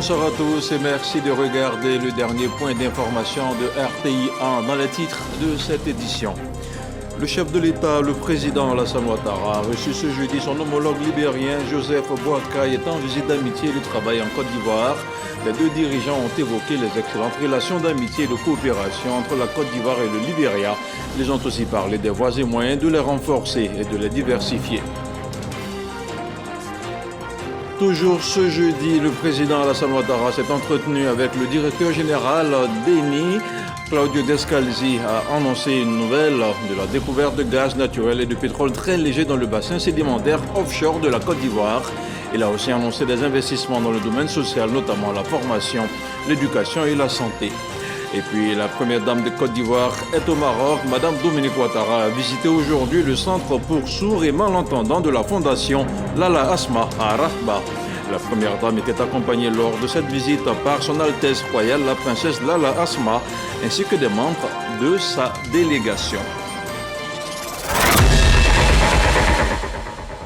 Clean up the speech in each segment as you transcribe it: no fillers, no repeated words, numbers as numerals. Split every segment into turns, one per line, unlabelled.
Bonsoir à tous et merci de regarder le dernier point d'information de RTI 1 dans les titres de cette édition. Le chef de l'État, le président Alassane Ouattara, a reçu ce jeudi son homologue libérien Joseph Boakai est en visite d'amitié et de travail en Côte d'Ivoire. Les deux dirigeants ont évoqué les excellentes relations d'amitié et de coopération entre la Côte d'Ivoire et le Libéria. Ils ont aussi parlé des voies et moyens de les renforcer et de les diversifier. Toujours ce jeudi, le président Alassane Ouattara s'est entretenu avec le directeur général d'ENI. Claudio Descalzi a annoncé une nouvelle de la découverte de gaz naturel et de pétrole très léger dans le bassin sédimentaire offshore de la Côte d'Ivoire. Il a aussi annoncé des investissements dans le domaine social, notamment la formation, l'éducation et la santé. Et puis, la première dame de Côte d'Ivoire est au Maroc. Madame Dominique Ouattara a visité aujourd'hui le centre pour sourds et malentendants de la fondation Lala Asma à Rahba. La première dame était accompagnée lors de cette visite par son Altesse royale, la princesse Lala Asma, ainsi que des membres de sa délégation.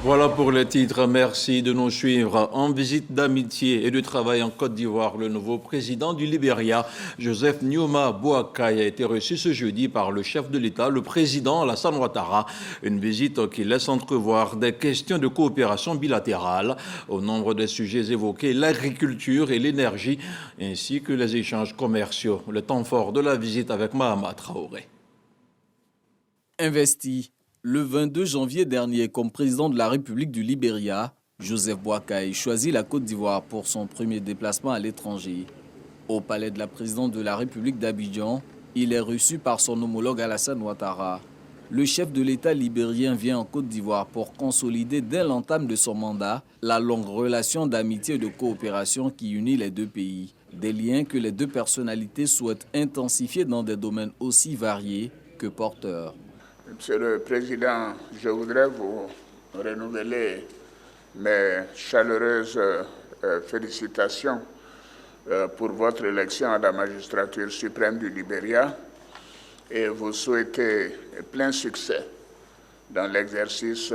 Voilà pour les titres. Merci de nous suivre. En visite d'amitié et de travail en Côte d'Ivoire, le nouveau président du Libéria, Joseph Nyouma Boakai, a été reçu ce jeudi par le chef de l'État, le président Alassane Ouattara. Une visite qui laisse entrevoir des questions de coopération bilatérale. Au nombre des sujets évoqués, l'agriculture et l'énergie, ainsi que les échanges commerciaux. Le temps fort de la visite avec Mahama Traoré.
Investi le 22 janvier dernier comme président de la République du Libéria, Joseph Boakai choisit la Côte d'Ivoire pour son premier déplacement à l'étranger. Au palais de la présidente de la République d'Abidjan, il est reçu par son homologue Alassane Ouattara. Le chef de l'État libérien vient en Côte d'Ivoire pour consolider dès l'entame de son mandat la longue relation d'amitié et de coopération qui unit les deux pays. Des liens que les deux personnalités souhaitent intensifier dans des domaines aussi variés que porteurs.
Monsieur le Président, je voudrais vous renouveler mes chaleureuses félicitations pour votre élection à la magistrature suprême du Libéria et vous souhaiter plein succès dans l'exercice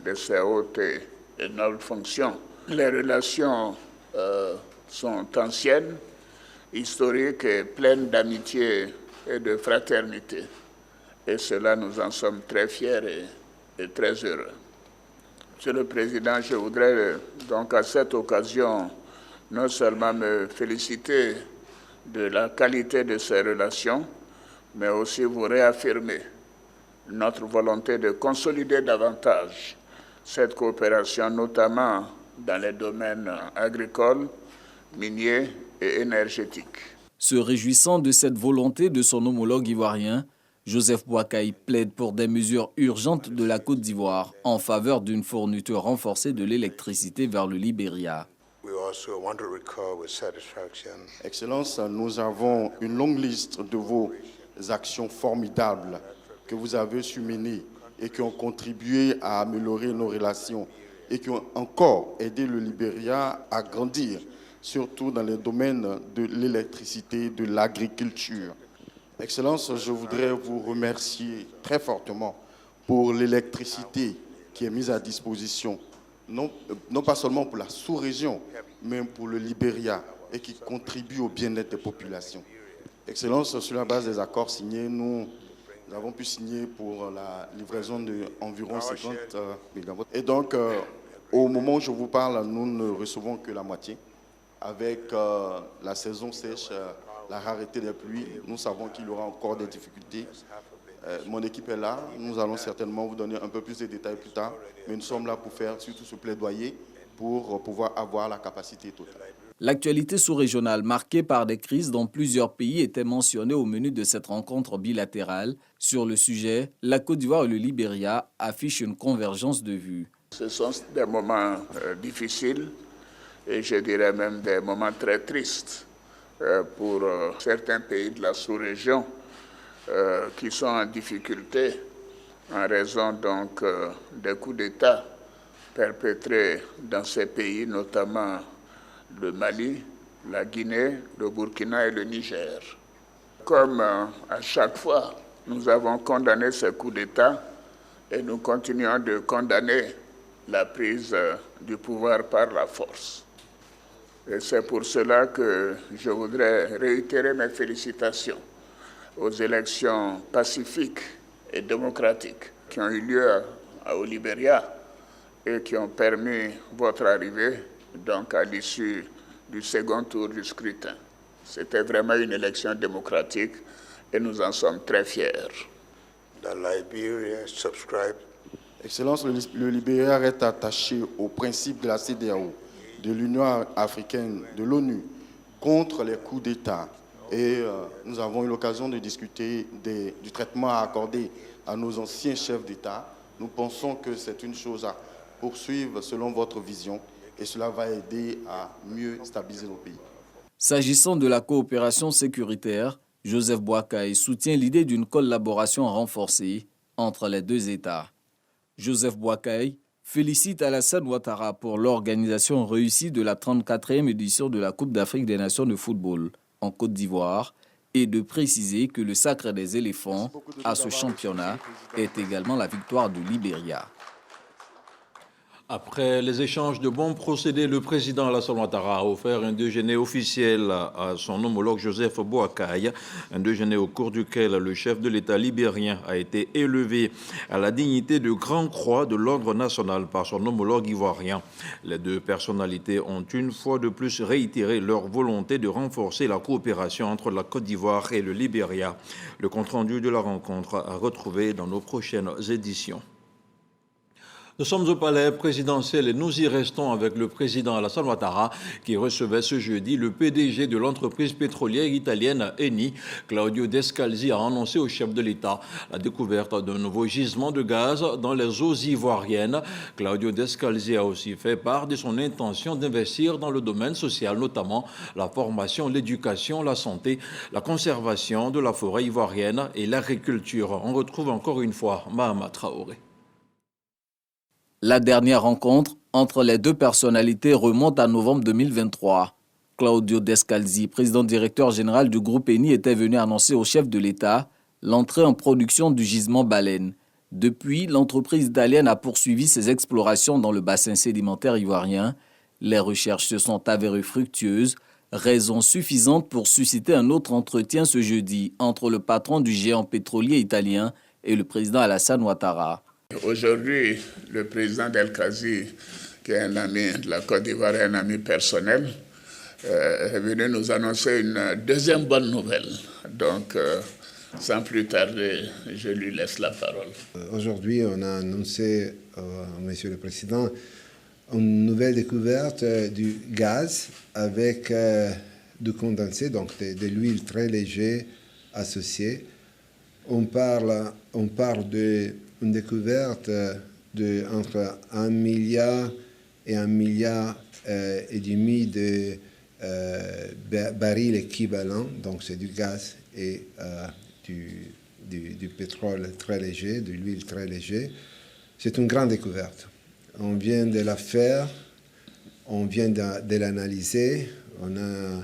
de ces hautes et nobles fonctions. Les relations sont anciennes, historiques et pleines d'amitié et de fraternité. Et cela, nous en sommes très fiers et très heureux. Monsieur le Président, je voudrais donc à cette occasion non seulement me féliciter de la qualité de ces relations, mais aussi vous réaffirmer notre volonté de consolider davantage cette coopération, notamment dans les domaines agricoles, miniers et énergétiques.
Se réjouissant de cette volonté de son homologue ivoirien, Joseph Boakai plaide pour des mesures urgentes de la Côte d'Ivoire en faveur d'une fourniture renforcée de l'électricité vers le Libéria.
Excellence, nous avons une longue liste de vos actions formidables que vous avez su mener et qui ont contribué à améliorer nos relations et qui ont encore aidé le Libéria à grandir, surtout dans les domaines de l'électricité et de l'agriculture. Excellence, je voudrais vous remercier très fortement pour l'électricité qui est mise à disposition, non pas seulement pour la sous-région, mais pour le Libéria et qui contribue au bien-être des populations. Excellence, sur la base des accords signés, nous avons pu signer pour la livraison d'environ 50 mégawatts. Et donc, au moment où je vous parle, nous ne recevons que la moitié. Avec la saison sèche, la rareté des pluies, nous savons qu'il y aura encore des difficultés. Mon équipe est là, nous allons certainement vous donner un peu plus de détails plus tard, mais nous sommes là pour faire surtout ce plaidoyer pour pouvoir avoir la capacité totale.
L'actualité sous-régionale marquée par des crises dans plusieurs pays était mentionnée au menu de cette rencontre bilatérale. Sur le sujet, la Côte d'Ivoire et le Libéria affichent une convergence de vues.
Ce sont des moments difficiles et je dirais même des moments très tristes pour certains pays de la sous-région qui sont en difficulté en raison donc des coups d'État perpétrés dans ces pays, notamment le Mali, la Guinée, le Burkina et le Niger. Comme à chaque fois, nous avons condamné ces coups d'État et nous continuons de condamner la prise du pouvoir par la force. Et c'est pour cela que je voudrais réitérer mes félicitations aux élections pacifiques et démocratiques qui ont eu lieu au Libéria et qui ont permis votre arrivée donc à l'issue du second tour du scrutin. C'était vraiment une élection démocratique et nous en sommes très fiers.
The Liberia subscribed.
Excellence, le Libéria est attaché aux principes de la CEDEAO, de l'Union africaine, de l'ONU, contre les coups d'État. Et nous avons eu l'occasion de discuter du traitement à accorder à nos anciens chefs d'État. Nous pensons que c'est une chose à poursuivre selon votre vision et cela va aider à mieux stabiliser nos pays.
S'agissant de la coopération sécuritaire, Joseph Boakai soutient l'idée d'une collaboration renforcée entre les deux États. Joseph Boakai félicite Alassane Ouattara pour l'organisation réussie de la 34e édition de la Coupe d'Afrique des Nations de football en Côte d'Ivoire et de préciser que le sacre des éléphants à ce championnat est également la victoire du Libéria.
Après les échanges de bons procédés, le président Alassane Ouattara a offert un déjeuner officiel à son homologue Joseph Boakai, un déjeuner au cours duquel le chef de l'État libérien a été élevé à la dignité de Grand Croix de l'Ordre national par son homologue ivoirien. Les deux personnalités ont une fois de plus réitéré leur volonté de renforcer la coopération entre la Côte d'Ivoire et le Libéria. Le compte-rendu de la rencontre à retrouver dans nos prochaines éditions. Nous sommes au palais présidentiel et nous y restons avec le président Alassane Ouattara qui recevait ce jeudi le PDG de l'entreprise pétrolière italienne Eni. Claudio Descalzi a annoncé au chef de l'État la découverte d'un nouveau gisement de gaz dans les eaux ivoiriennes. Claudio Descalzi a aussi fait part de son intention d'investir dans le domaine social, notamment la formation, l'éducation, la santé, la conservation de la forêt ivoirienne et l'agriculture. On retrouve encore une fois Mahama Traoré.
La dernière rencontre entre les deux personnalités remonte à novembre 2023. Claudio Descalzi, président directeur général du groupe Eni, était venu annoncer au chef de l'État l'entrée en production du gisement Baleine. Depuis, l'entreprise italienne a poursuivi ses explorations dans le bassin sédimentaire ivoirien. Les recherches se sont avérées fructueuses, raison suffisante pour susciter un autre entretien ce jeudi entre le patron du géant pétrolier italien et le président Alassane Ouattara.
Aujourd'hui, le président Delcazi, qui est un ami de la Côte d'Ivoire et un ami personnel, est venu nous annoncer une deuxième bonne nouvelle. Donc, sans plus tarder, je lui laisse la parole.
Aujourd'hui, on a annoncé, Monsieur le Président, une nouvelle découverte du gaz avec du condensé, donc de l'huile très légère associée. On parle d'une découverte entre 1 milliard et 1 milliard et demi de barils équivalents, donc c'est du gaz et du pétrole très léger, de l'huile très légère. C'est une grande découverte. On vient de la faire, on vient de l'analyser, on a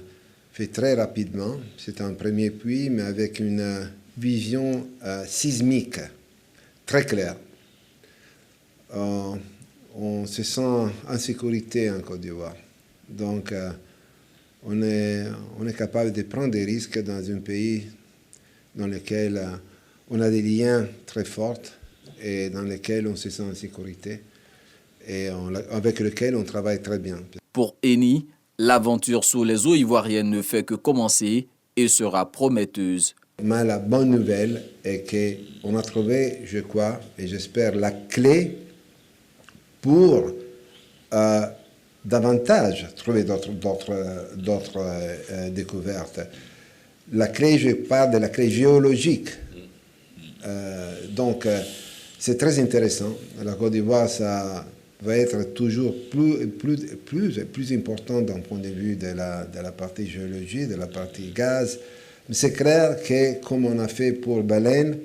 fait très rapidement. C'est un premier puits, mais avec une vision sismique très claire. On se sent en sécurité en Côte d'Ivoire. Donc, on est capable de prendre des risques dans un pays dans lequel on a des liens très forts et dans lequel on se sent en sécurité et avec lequel on travaille très bien.
Pour Eni, l'aventure sous les eaux ivoiriennes ne fait que commencer et sera prometteuse.
Mais la bonne nouvelle est qu'on a trouvé, je crois, et j'espère, la clé pour davantage trouver d'autres découvertes. La clé, je parle de la clé géologique. Donc, c'est très intéressant. La Côte d'Ivoire, ça va être toujours plus important d'un point de vue de la partie géologie, de la partie gaz. Mais c'est clair que, comme on a fait pour Baleine,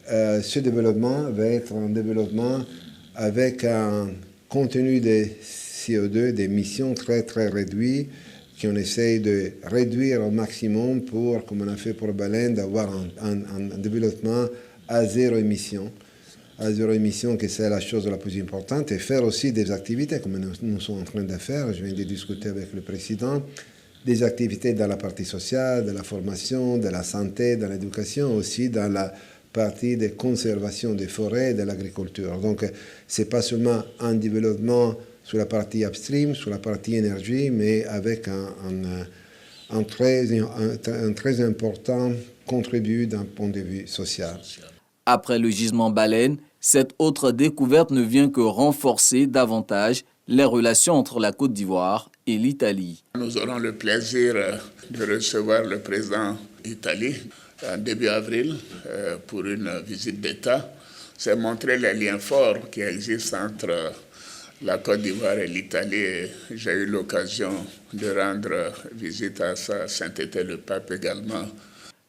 ce développement va être un développement avec un contenu de CO2, d'émissions très, très réduit, qu'on essaye de réduire au maximum pour, comme on a fait pour Baleine, d'avoir un développement à zéro émission. à zéro émission, que c'est la chose la plus importante, et faire aussi des activités, comme nous sommes en train de faire. Je viens de discuter avec le président, des activités dans la partie sociale, de la formation, de la santé, de l'éducation, aussi dans la partie de conservation des forêts et de l'agriculture. Donc, ce n'est pas seulement un développement sur la partie upstream, sur la partie énergie, mais avec un très important contribut d'un point de vue social.
Après le gisement baleine, cette autre découverte ne vient que renforcer davantage les relations entre la Côte d'Ivoire et l'Italie.
Nous aurons le plaisir de recevoir le président d'Italie en début avril pour une visite d'État. C'est montrer les liens forts qui existent entre la Côte d'Ivoire et l'Italie. J'ai eu l'occasion de rendre visite à Saint-Étienne-le-Pape également.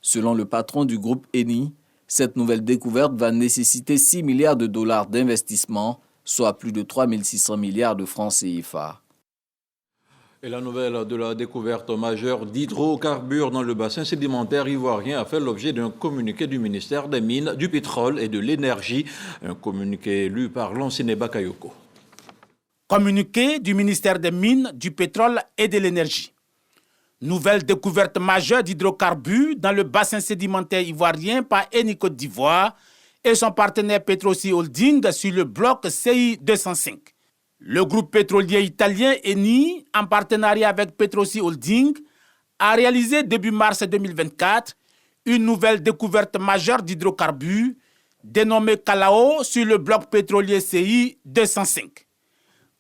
Selon le patron du groupe Eni, cette nouvelle découverte va nécessiter 6 milliards de dollars d'investissement, soit plus de 3 600 milliards de francs CFA.
Et la nouvelle de la découverte majeure d'hydrocarbures dans le bassin sédimentaire ivoirien a fait l'objet d'un communiqué du ministère des Mines, du Pétrole et de l'Énergie, un communiqué lu par Lansine Bakayoko.
Communiqué du ministère des Mines, du Pétrole et de l'Énergie. Nouvelle découverte majeure d'hydrocarbures dans le bassin sédimentaire ivoirien par Eni Côte d'Ivoire et son partenaire Petrosi Holding sur le bloc CI 205. Le groupe pétrolier italien Eni, en partenariat avec Petrosi Holding, a réalisé début mars 2024 une nouvelle découverte majeure d'hydrocarbures dénommée Calao sur le bloc pétrolier CI 205.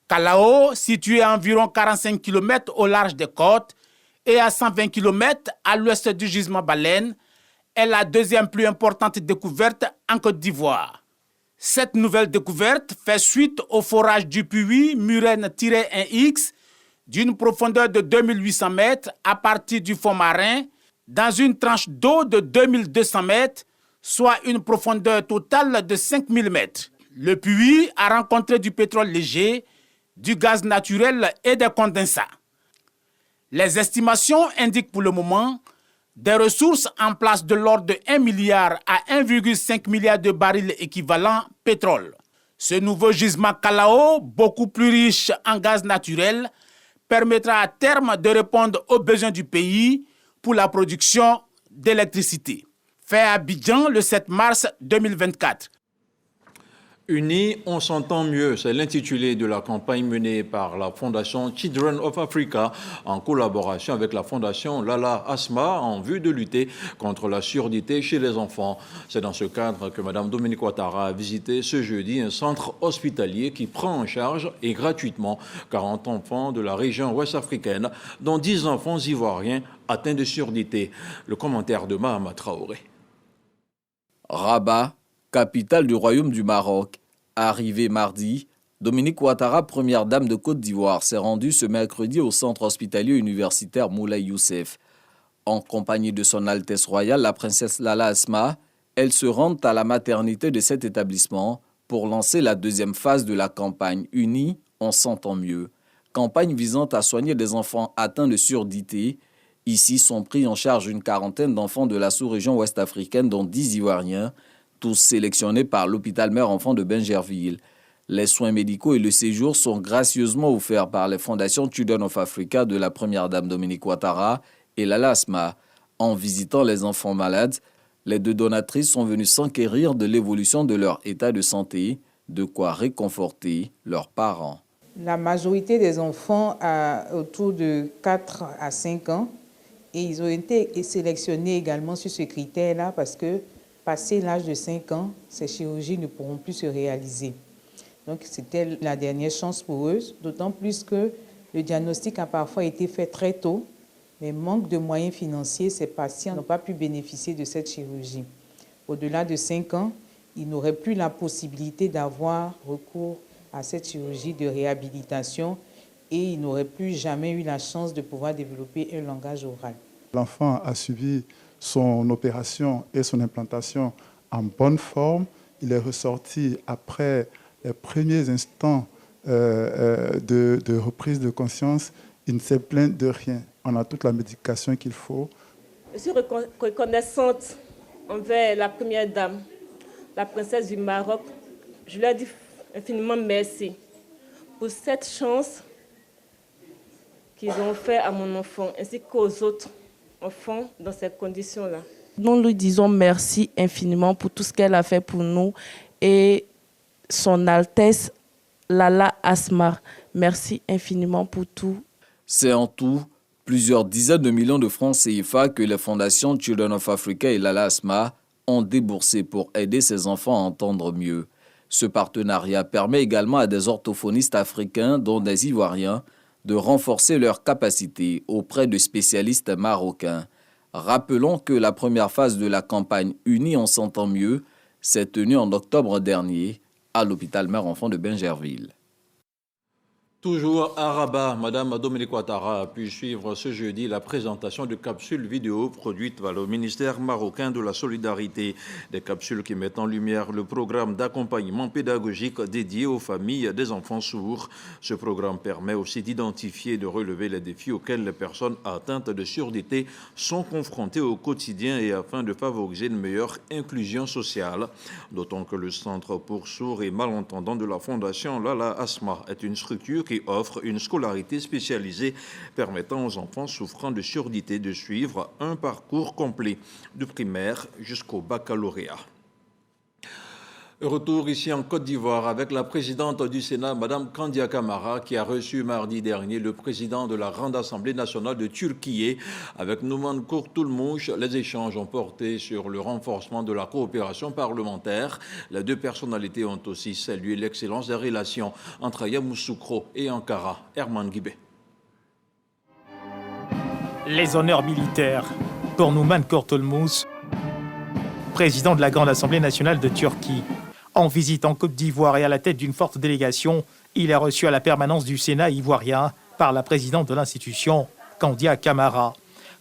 Calao, situé à environ 45 km au large des côtes et à 120 km à l'ouest du gisement baleine, est la deuxième plus importante découverte en Côte d'Ivoire. Cette nouvelle découverte fait suite au forage du puits Muren-1X d'une profondeur de 2800 mètres à partir du fond marin dans une tranche d'eau de 2200 mètres, soit une profondeur totale de 5000 mètres. Le puits a rencontré du pétrole léger, du gaz naturel et des condensats. Les estimations indiquent pour le moment des ressources en place de l'ordre de 1 milliard à 1,5 milliard de barils équivalent pétrole. Ce nouveau gisement Calao, beaucoup plus riche en gaz naturel, permettra à terme de répondre aux besoins du pays pour la production d'électricité. Fait à Abidjan le 7 mars 2024.
Unis, on s'entend mieux. C'est l'intitulé de la campagne menée par la Fondation Children of Africa en collaboration avec la Fondation Lala Asma en vue de lutter contre la surdité chez les enfants. C'est dans ce cadre que Mme Dominique Ouattara a visité ce jeudi un centre hospitalier qui prend en charge et gratuitement 40 enfants de la région ouest-africaine, dont 10 enfants ivoiriens atteints de surdité. Le commentaire de Mahama Traoré.
Rabat, capitale du Royaume du Maroc. Arrivée mardi, Dominique Ouattara, première dame de Côte d'Ivoire, s'est rendue ce mercredi au centre hospitalier universitaire Moulay Youssef. En compagnie de son Altesse royale, la princesse Lala Asma, elle se rend à la maternité de cet établissement pour lancer la deuxième phase de la campagne Unis, on s'entend mieux. Campagne visant à soigner des enfants atteints de surdité. Ici sont pris en charge une quarantaine d'enfants de la sous-région ouest-africaine, dont 10 Ivoiriens, tous sélectionnés par l'hôpital mère-enfant de Benjerville. Les soins médicaux et le séjour sont gracieusement offerts par les fondations Children of Africa de la première dame Dominique Ouattara et Lala Asma. En visitant les enfants malades, les deux donatrices sont venues s'enquérir de l'évolution de leur état de santé, de quoi réconforter leurs parents.
La majorité des enfants a autour de 4 à 5 ans et ils ont été sélectionnés également sur ce critère-là parce que passé l'âge de 5 ans, ces chirurgies ne pourront plus se réaliser. Donc c'était la dernière chance pour eux, d'autant plus que le diagnostic a parfois été fait très tôt, mais manque de moyens financiers, ces patients n'ont pas pu bénéficier de cette chirurgie. Au-delà de 5 ans, ils n'auraient plus la possibilité d'avoir recours à cette chirurgie de réhabilitation et ils n'auraient plus jamais eu la chance de pouvoir développer un langage oral.
L'enfant a suivi son opération et son implantation en bonne forme. Il est ressorti après les premiers instants de reprise de conscience. Il ne s'est plaint de rien. On a toute la médication qu'il faut.
Je suis reconnaissante envers la première dame, la princesse du Maroc, Je leur dis infiniment merci pour cette chance qu'ils ont fait à mon enfant ainsi qu'aux autres enfants dans ces conditions-là.
Nous lui disons merci infiniment pour tout ce qu'elle a fait pour nous et son Altesse Lala Asma. Merci infiniment pour tout.
C'est en tout plusieurs dizaines de millions de francs CFA que les fondations Children of Africa et Lala Asma ont déboursé pour aider ces enfants à entendre mieux. Ce partenariat permet également à des orthophonistes africains, dont des Ivoiriens, de renforcer leurs capacités auprès de spécialistes marocains. Rappelons que la première phase de la campagne Unis on s'entend mieux s'est tenue en octobre dernier à l'hôpital Mère-Enfant de Bingerville.
Toujours à Rabat, Madame Dominique Ouattara a pu suivre ce jeudi la présentation de capsules vidéo produites par le ministère marocain de la Solidarité. Des capsules qui mettent en lumière le programme d'accompagnement pédagogique dédié aux familles des enfants sourds. Ce programme permet aussi d'identifier et de relever les défis auxquels les personnes atteintes de surdité sont confrontées au quotidien et afin de favoriser une meilleure inclusion sociale. D'autant que le Centre pour sourds et malentendants de la Fondation Lala Asma est une structure qui offre une scolarité spécialisée permettant aux enfants souffrant de surdité de suivre un parcours complet, du primaire jusqu'au baccalauréat. Retour ici en Côte d'Ivoire avec la présidente du Sénat, Mme Kandia Camara, qui a reçu mardi dernier le président de la Grande Assemblée nationale de Turquie. Avec Numan Kurtulmuş, les échanges ont porté sur le renforcement de la coopération parlementaire. Les deux personnalités ont aussi salué l'excellence des relations entre Yamoussoukro et Ankara. Herman Guibé.
Les honneurs militaires pour Numan Kurtulmuş, président de la Grande Assemblée nationale de Turquie. En visite en Côte d'Ivoire et à la tête d'une forte délégation, il est reçu à la permanence du Sénat ivoirien par la présidente de l'institution, Kandia Camara.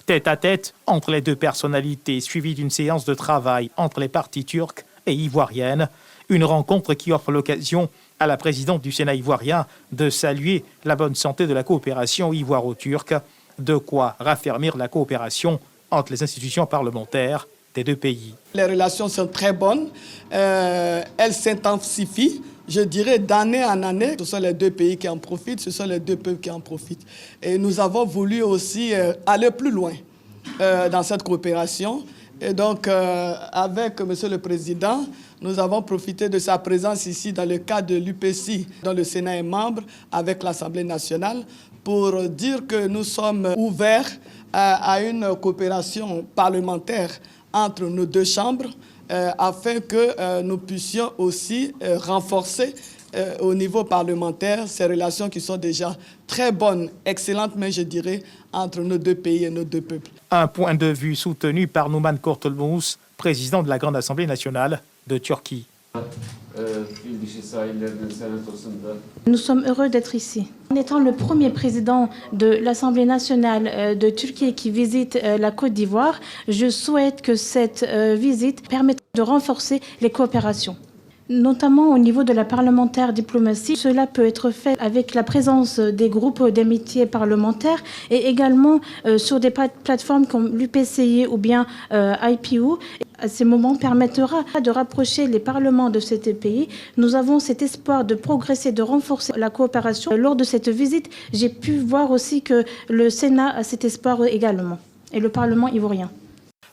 Tête à tête entre les deux personnalités, suivie d'une séance de travail entre les parties turques et ivoiriennes, une rencontre qui offre l'occasion à la présidente du Sénat ivoirien de saluer la bonne santé de la coopération ivoiro-turque, de quoi raffermir la coopération entre les institutions parlementaires des deux pays.
Les relations sont très bonnes, elles s'intensifient, je dirais d'année en année. Ce sont les deux pays qui en profitent, ce sont les deux peuples qui en profitent. Et nous avons voulu aussi aller plus loin dans cette coopération. Et donc, avec Monsieur le Président, nous avons profité de sa présence ici dans le cadre de l'UPC, dont le Sénat est membre, avec l'Assemblée nationale, pour dire que nous sommes ouverts à une coopération parlementaire entre nos deux chambres afin que nous puissions aussi renforcer au niveau parlementaire ces relations qui sont déjà très bonnes, excellentes, mais je dirais, entre nos deux pays et nos deux peuples.
Un point de vue soutenu par Numan Kurtulmuş, président de la Grande Assemblée nationale de Turquie.
Nous sommes heureux d'être ici. En étant le premier président de l'Assemblée nationale de Turquie qui visite la Côte d'Ivoire, je souhaite que cette visite permette de renforcer les coopérations, notamment au niveau de la parlementaire diplomatie. Cela peut être fait avec la présence des groupes d'amitié parlementaires et également sur des plateformes comme l'UPCI ou bien IPU. Ces moments permettra de rapprocher les parlements de ces pays. Nous avons cet espoir de progresser, de renforcer la coopération. Lors de cette visite, j'ai pu voir aussi que le Sénat a cet espoir également, et le Parlement ivoirien.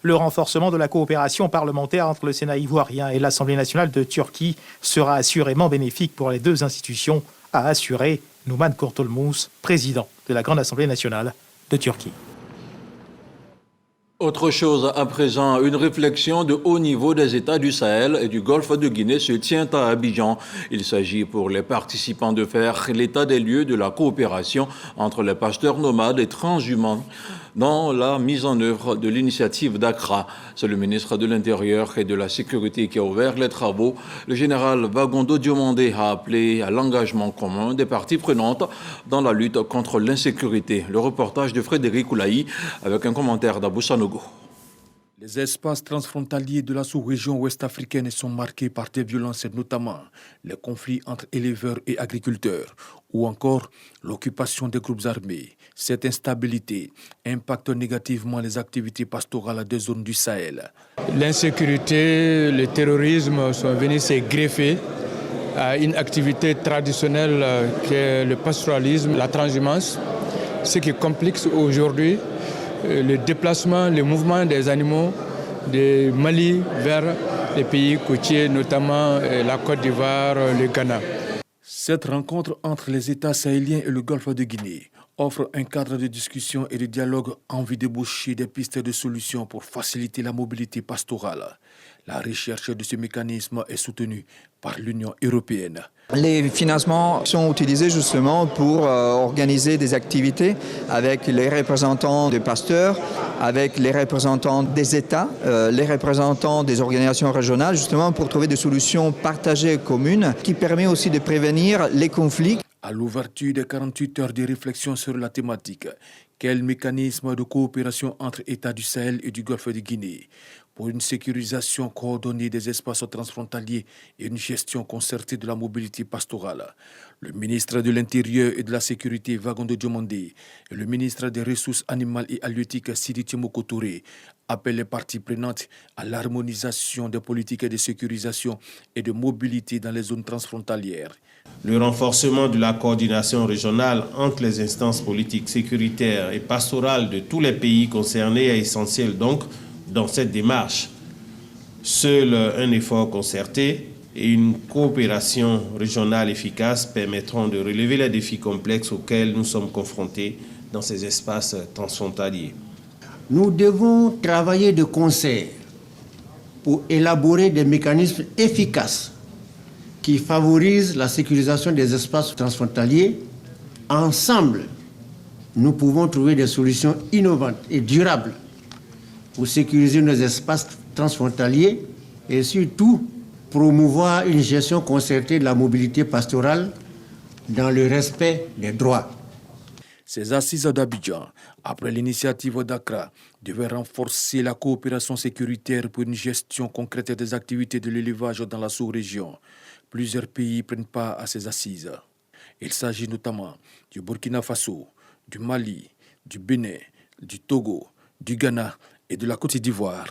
Le renforcement de la coopération parlementaire entre le Sénat ivoirien et l'Assemblée nationale de Turquie sera assurément bénéfique pour les deux institutions, a assuré Numan Kurtulmuş, président de la Grande Assemblée nationale de Turquie.
Autre chose à présent, une réflexion de haut niveau des États du Sahel et du Golfe de Guinée se tient à Abidjan. Il s'agit pour les participants de faire l'état des lieux de la coopération entre les pasteurs nomades et transhumants dans la mise en œuvre de l'initiative d'Accra. C'est le ministre de l'Intérieur et de la Sécurité qui a ouvert les travaux. Le général Bagondo Diomandé a appelé à l'engagement commun des parties prenantes dans la lutte contre l'insécurité. Le reportage de Frédéric Oulaï avec un commentaire d'Abou Sanogo.
Les espaces transfrontaliers de la sous-région ouest-africaine sont marqués par des violences, notamment les conflits entre éleveurs et agriculteurs, ou encore l'occupation des groupes armés. Cette instabilité impacte négativement les activités pastorales des zones du Sahel.
L'insécurité, le terrorisme sont venus se greffer à une activité traditionnelle qui est le pastoralisme, la transhumance, ce qui complique aujourd'hui le déplacement, le mouvement des animaux de Mali vers les pays côtiers, notamment la Côte d'Ivoire, le Ghana.
Cette rencontre entre les États sahéliens et le Golfe de Guinée offre un cadre de discussion et de dialogue en vue d'ébaucher des pistes de solutions pour faciliter la mobilité pastorale. La recherche de ce mécanisme est soutenue par l'Union européenne.
Les financements sont utilisés justement pour organiser des activités avec les représentants des pasteurs, avec les représentants des États, les représentants des organisations régionales, justement pour trouver des solutions partagées communes qui permettent aussi de prévenir les conflits.
À l'ouverture des 48 heures de réflexion sur la thématique, quel mécanisme de coopération entre États du Sahel et du Golfe de Guinée pour une sécurisation coordonnée des espaces transfrontaliers et une gestion concertée de la mobilité pastorale. Le ministre de l'Intérieur et de la Sécurité, Vagondo Diomandé, et le ministre des Ressources animales et halieutiques, Sidi Timoko Touré, appellent les parties prenantes à l'harmonisation des politiques de sécurisation et de mobilité dans les zones transfrontalières.
Le renforcement de la coordination régionale entre les instances politiques, sécuritaires et pastorales de tous les pays concernés est essentiel donc dans cette démarche. Seul un effort concerté et une coopération régionale efficace permettront de relever les défis complexes auxquels nous sommes confrontés dans ces espaces transfrontaliers.
Nous devons travailler de concert pour élaborer des mécanismes efficaces qui favorisent la sécurisation des espaces transfrontaliers. Ensemble, nous pouvons trouver des solutions innovantes et durables pour sécuriser nos espaces transfrontaliers et surtout promouvoir une gestion concertée de la mobilité pastorale dans le respect des droits.
Ces assises d'Abidjan, après l'initiative d'Accra, devaient renforcer la coopération sécuritaire pour une gestion concrète des activités de l'élevage dans la sous-région. Plusieurs pays prennent part à ces assises. Il s'agit notamment du Burkina Faso, du Mali, du Bénin, du Togo, du Ghana et de la Côte d'Ivoire.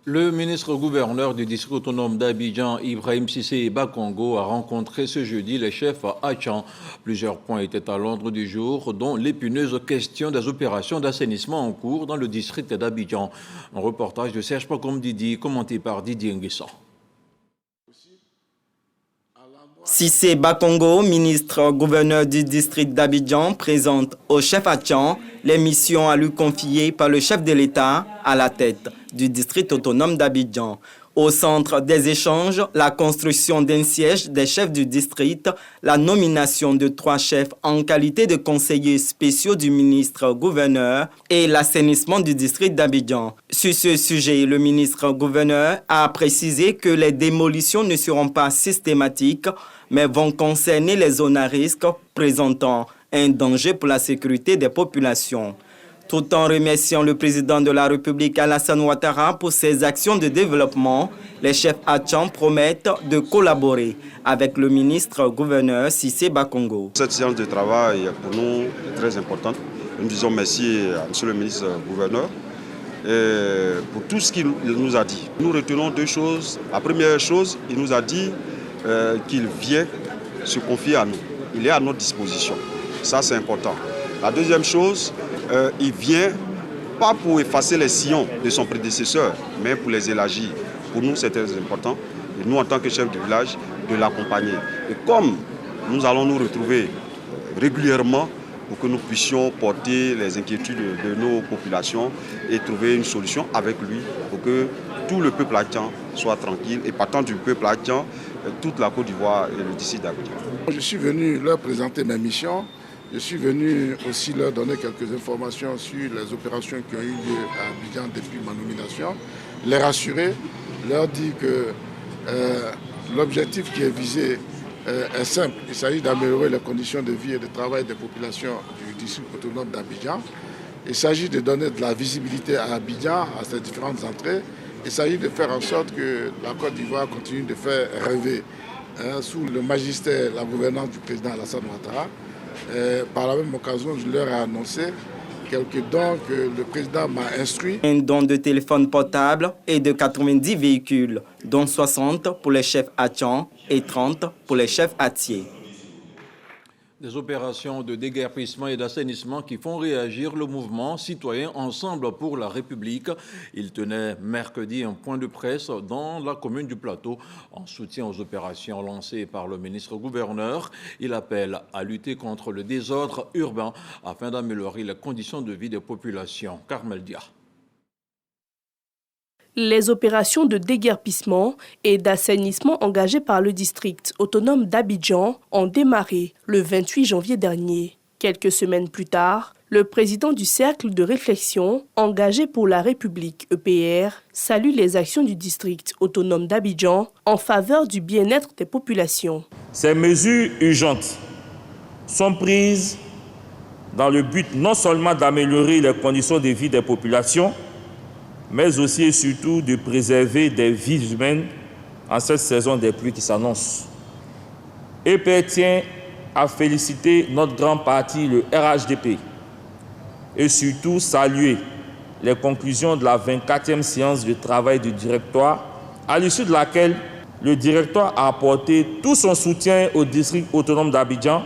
Le ministre-gouverneur du district autonome d'Abidjan, Ibrahim Cissé Bakongo, a rencontré ce jeudi les chefs Achan. Plusieurs points étaient à l'ordre du jour, dont l'épineuse question des opérations d'assainissement en cours dans le district d'Abidjan. Un reportage de Serge Pakom Didi, commenté par Didier Nguessan.
Cissé Bakongo, ministre-gouverneur du district d'Abidjan, présente au chef Achan les missions à lui confier par le chef de l'État à la tête du district autonome d'Abidjan. Au centre des échanges, la construction d'un siège des chefs du district, la nomination de 3 chefs en qualité de conseillers spéciaux du ministre-gouverneur et l'assainissement du district d'Abidjan. Sur ce sujet, le ministre-gouverneur a précisé que les démolitions ne seront pas systématiques, mais vont concerner les zones à risque présentant un danger pour la sécurité des populations. Tout en remerciant le président de la République Alassane Ouattara pour ses actions de développement, les chefs Achan promettent de collaborer avec le ministre-gouverneur Cissé Bakongo.
Cette séance de travail pour nous est très importante. Nous disons merci à M. le ministre-gouverneur pour tout ce qu'il nous a dit. Nous retenons 2 choses. La première chose, il nous a dit qu'il vient se confier à nous. Il est à notre disposition. Ça, c'est important. La deuxième chose, il vient pas pour effacer les sillons de son prédécesseur, mais pour les élargir. Pour nous, c'est très important. Et nous, en tant que chef de village, de l'accompagner. Et comme nous allons nous retrouver régulièrement pour que nous puissions porter les inquiétudes de nos populations et trouver une solution avec lui pour que tout le peuple haïtien soit tranquille. Et partant du peuple haïtien, toute la Côte d'Ivoire et le district d'Abidjan.
Je suis venu leur présenter ma mission. Je suis venu aussi leur donner quelques informations sur les opérations qui ont eu lieu à Abidjan depuis ma nomination. Les rassurer, leur dire que l'objectif qui est visé est simple. Il s'agit d'améliorer les conditions de vie et de travail des populations du district autonome d'Abidjan. Il s'agit de donner de la visibilité à Abidjan, à ses différentes entrées. Il s'agit de faire en sorte que la Côte d'Ivoire continue de faire rêver sous le magistère, la gouvernance du président Alassane Ouattara. Par la même occasion, je leur ai annoncé quelques dons que le président m'a instruit.
Un don de téléphone portable et de 90 véhicules, dont 60 pour les chefs Atchan et 30 pour les chefs Atier.
Des opérations de déguerpissement et d'assainissement qui font réagir le mouvement citoyen Ensemble pour la République. Il tenait mercredi un point de presse dans la commune du Plateau en soutien aux opérations lancées par le ministre-gouverneur. Il appelle à lutter contre le désordre urbain afin d'améliorer les conditions de vie des populations. Carmel Dia.
Les opérations de déguerpissement et d'assainissement engagées par le district autonome d'Abidjan ont démarré le 28 janvier dernier. Quelques semaines plus tard, le président du Cercle de réflexion engagé pour la République EPR salue les actions du district autonome d'Abidjan en faveur du bien-être des populations.
Ces mesures urgentes sont prises dans le but non seulement d'améliorer les conditions de vie des populations, mais aussi et surtout de préserver des vies humaines en cette saison des pluies qui s'annonce. EPR tient à féliciter notre grand parti, le RHDP, et surtout saluer les conclusions de la 24e séance de travail du directoire, à l'issue de laquelle le directoire a apporté tout son soutien au district autonome d'Abidjan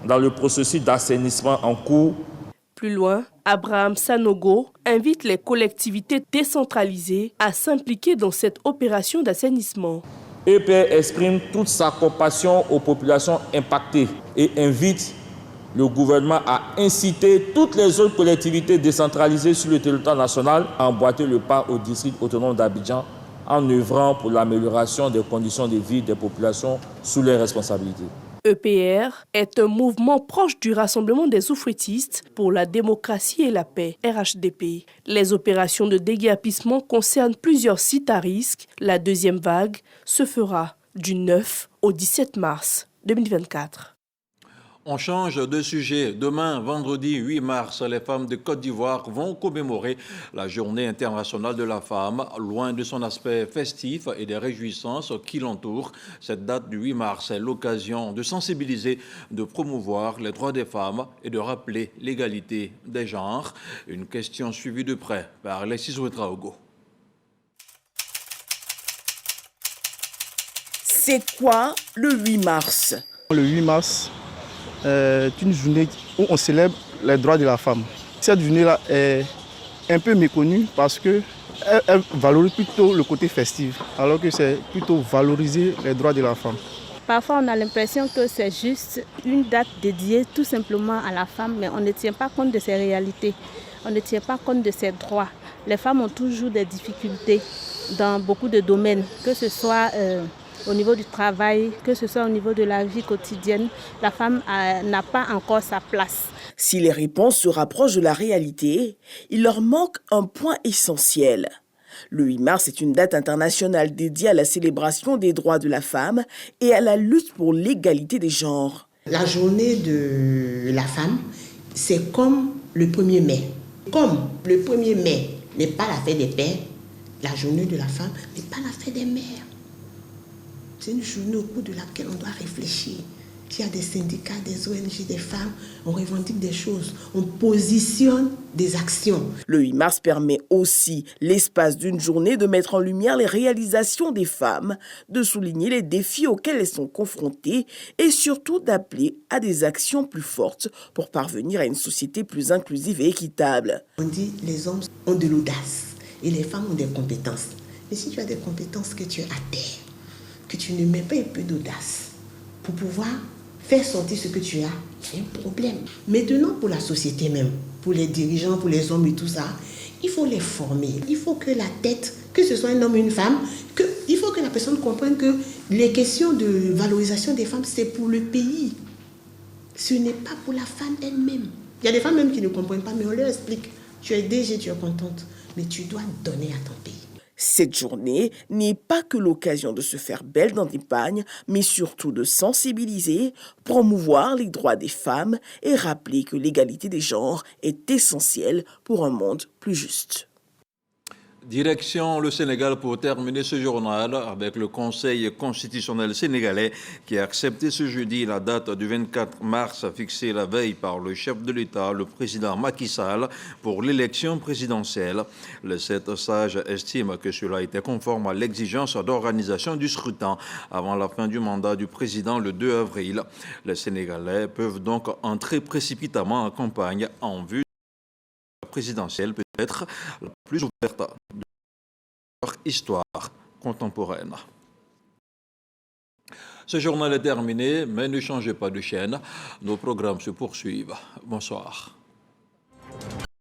dans le processus d'assainissement en cours.
Plus loin, Abraham Sanogo invite les collectivités décentralisées à s'impliquer dans cette opération d'assainissement.
EPR exprime toute sa compassion aux populations impactées et invite le gouvernement à inciter toutes les autres collectivités décentralisées sur le territoire national à emboîter le pas au district autonome d'Abidjan en œuvrant pour l'amélioration des conditions de vie des populations sous leurs responsabilités.
EPR est un mouvement proche du Rassemblement des oufouettistes pour la démocratie et la paix, RHDP. Les opérations de déguerpissement concernent plusieurs sites à risque. La deuxième vague se fera du 9 au 17 mars 2024.
On change de sujet. Demain, vendredi 8 mars, les femmes de Côte d'Ivoire vont commémorer la Journée internationale de la femme. Loin de son aspect festif et des réjouissances qui l'entourent, cette date du 8 mars est l'occasion de sensibiliser, de promouvoir les droits des femmes et de rappeler l'égalité des genres. Une question suivie de près par Alexis Ouetraogo.
C'est quoi le 8 mars?
Le 8 mars est une journée où on célèbre les droits de la femme. Cette journée-là est un peu méconnue parce qu'elle valorise plutôt le côté festif, alors que c'est plutôt valoriser les droits de la femme.
Parfois, on a l'impression que c'est juste une date dédiée tout simplement à la femme, mais on ne tient pas compte de ses réalités, on ne tient pas compte de ses droits. Les femmes ont toujours des difficultés dans beaucoup de domaines, que ce soit au niveau du travail, que ce soit au niveau de la vie quotidienne, la femme n'a pas encore sa place.
Si les réponses se rapprochent de la réalité, il leur manque un point essentiel. Le 8 mars est une date internationale dédiée à la célébration des droits de la femme et à la lutte pour l'égalité des genres.
La journée de la femme, c'est comme le 1er mai. Comme le 1er mai n'est pas la fête des pères, la journée de la femme n'est pas la fête des mères. C'est une journée au cours de laquelle on doit réfléchir. Il y a des syndicats, des ONG, des femmes, on revendique des choses, on positionne des actions.
Le 8 mars permet aussi, l'espace d'une journée, de mettre en lumière les réalisations des femmes, de souligner les défis auxquels elles sont confrontées et surtout d'appeler à des actions plus fortes pour parvenir à une société plus inclusive et équitable.
On dit que les hommes ont de l'audace et les femmes ont des compétences. Mais si tu as des compétences que tu es à terre, que tu ne mets pas un peu d'audace pour pouvoir faire sortir ce que tu as, c'est un problème. Maintenant, pour la société même, pour les dirigeants, pour les hommes et tout ça, il faut les former. Il faut que la tête, que ce soit un homme ou une femme, il faut que la personne comprenne que les questions de valorisation des femmes, c'est pour le pays. Ce n'est pas pour la femme elle-même. Il y a des femmes même qui ne comprennent pas, mais on leur explique. Tu es DG, tu es contente, mais tu dois donner à ton pays.
Cette journée n'est pas que l'occasion de se faire belle dans des pagnes, mais surtout de sensibiliser, promouvoir les droits des femmes et rappeler que l'égalité des genres est essentielle pour un monde plus juste.
Direction le Sénégal pour terminer ce journal avec le Conseil constitutionnel sénégalais qui a accepté ce jeudi la date du 24 mars fixée la veille par le chef de l'État, le président Macky Sall, pour l'élection présidentielle. Les 7 sages estiment que cela était conforme à l'exigence d'organisation du scrutin avant la fin du mandat du président le 2 avril. Les Sénégalais peuvent donc entrer précipitamment en campagne en vue de la présidentielle, peut-être la plus ouverte de leur histoire contemporaine. Ce journal est terminé, mais ne changez pas de chaîne. Nos programmes se poursuivent. Bonsoir.